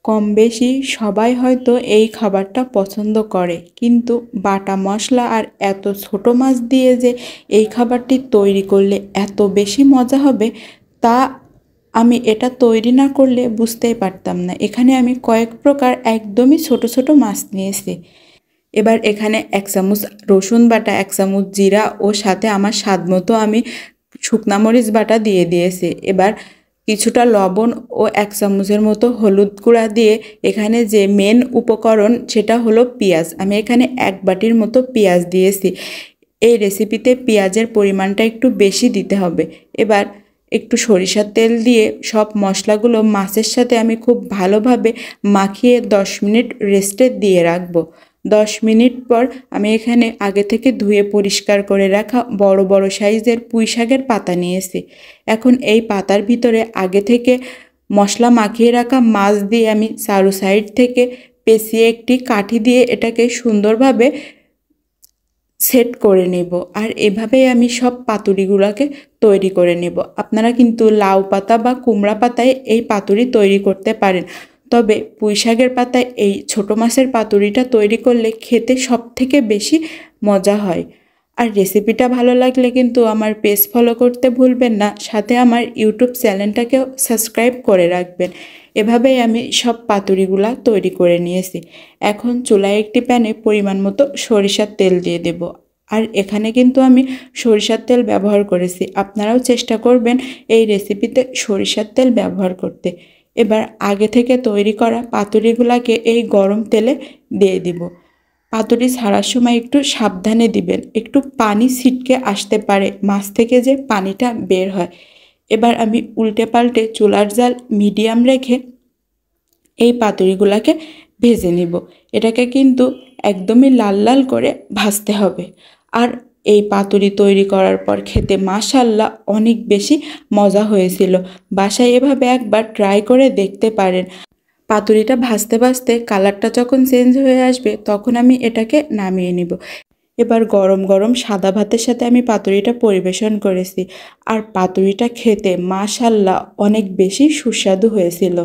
কম বেশি সবাই হয়তো এই খাবারটা পছন্দ করে, কিন্তু বাটা মশলা আর এত ছোট মাছ দিয়ে যে এই খাবারটি তৈরি করলে এত বেশি মজা হবে তা আমি এটা তৈরি না করলে বুঝতেই পারতাম না। এখানে আমি কয়েক প্রকার একদমই ছোট ছোট মাছ নিয়েছি। এবার এখানে 1 চামচ রসুন বাটা, 1 চামচ জিরা ও সাথে আমার স্বাদ মতো আমি শুকনা মরিচ বাটা দিয়ে দিয়েছি। এবার কিছুটা লবণ ও 1 চামচের মতো হলুদ গুঁড়া দিয়ে এখানে যে মেন উপকরণ সেটা হলো পেঁয়াজ। আমি এখানে 1 বাটির মতো পেঁয়াজ দিয়েছি। এই রেসিপিতে পেঁয়াজের পরিমাণটা একটু বেশি দিতে হবে। এবার একটু সরিষার তেল দিয়ে সব মশলাগুলো মাছের সাথে আমি খুব ভালোভাবে মাখিয়ে 10 মিনিট রেস্টে দিয়ে রাখবো। 10 মিনিট পর আমি এখানে আগে থেকে ধুয়ে পরিষ্কার করে রাখা বড় বড় সাইজের পুঁই শাকের পাতা নিয়েছি। এখন এই পাতার ভিতরে আগে থেকে মশলা মাখিয়ে রাখা মাছ দিয়ে আমি চারো সাইড থেকে পেঁচিয়ে একটি কাঠি দিয়ে এটাকে সুন্দরভাবে সেট করে নেব। আর এভাবেই আমি সব পাতুরিগুলোকে তৈরি করে নেব। আপনারা কিন্তু লাউ পাতা বা কুমড়া পাতায় এই পাতুরি তৈরি করতে পারেন, তবে পুঁই শাকের পাতায় এই ছোট মাছের পাতুরিটা তৈরি করলে খেতে সবথেকে বেশি মজা হয়। আর রেসিপিটা ভালো লাগলে কিন্তু আমার পেজ ফলো করতে ভুলবেন না, সাথে আমার ইউটিউব চ্যানেলটাকেও সাবস্ক্রাইব করে রাখবেন। এভাবেই আমি সব পাতুরিগুলা তৈরি করে নিয়েছি। এখন চুলায় একটি প্যানে পরিমাণ মতো সরিষার তেল দিয়ে দেব। আর এখানে কিন্তু আমি সরিষার তেল ব্যবহার করেছি, আপনারাও চেষ্টা করবেন এই রেসিপিতে সরিষার তেল ব্যবহার করতে। এবার আগে থেকে তৈরি করা পাতুরিগুলাকে এই গরম তেলে দিয়ে দিব। পাতুরি ছাড়ার সময় একটু সাবধানে দিবেন, একটু পানি ছিটকে আসতে পারে মাছ থেকে যে পানিটা বের হয়। এবার আমি উল্টে পাল্টে চুলার জাল মিডিয়াম রেখে এই পাতুরিগুলাকে ভেজে নিব। এটাকে কিন্তু একদমই লাল লাল করে ভাজতে হবে। আর এই পাতুরি তৈরি করার পর খেতে মাশাআল্লাহ অনেক বেশি মজা হয়েছিল। বাসায় এভাবে একবার ট্রাই করে দেখতে পারেন। পাতুরিটা ভাজতে ভাজতে কালারটা যখন চেঞ্জ হয়ে আসবে তখন আমি এটাকে নামিয়ে নিব। এবার গরম গরম সাদা ভাতের সাথে আমি পাতুরিটা পরিবেশন করেছি। আর পাতুরিটা খেতে মাশাআল্লাহ অনেক বেশি সুস্বাদু হয়েছিল।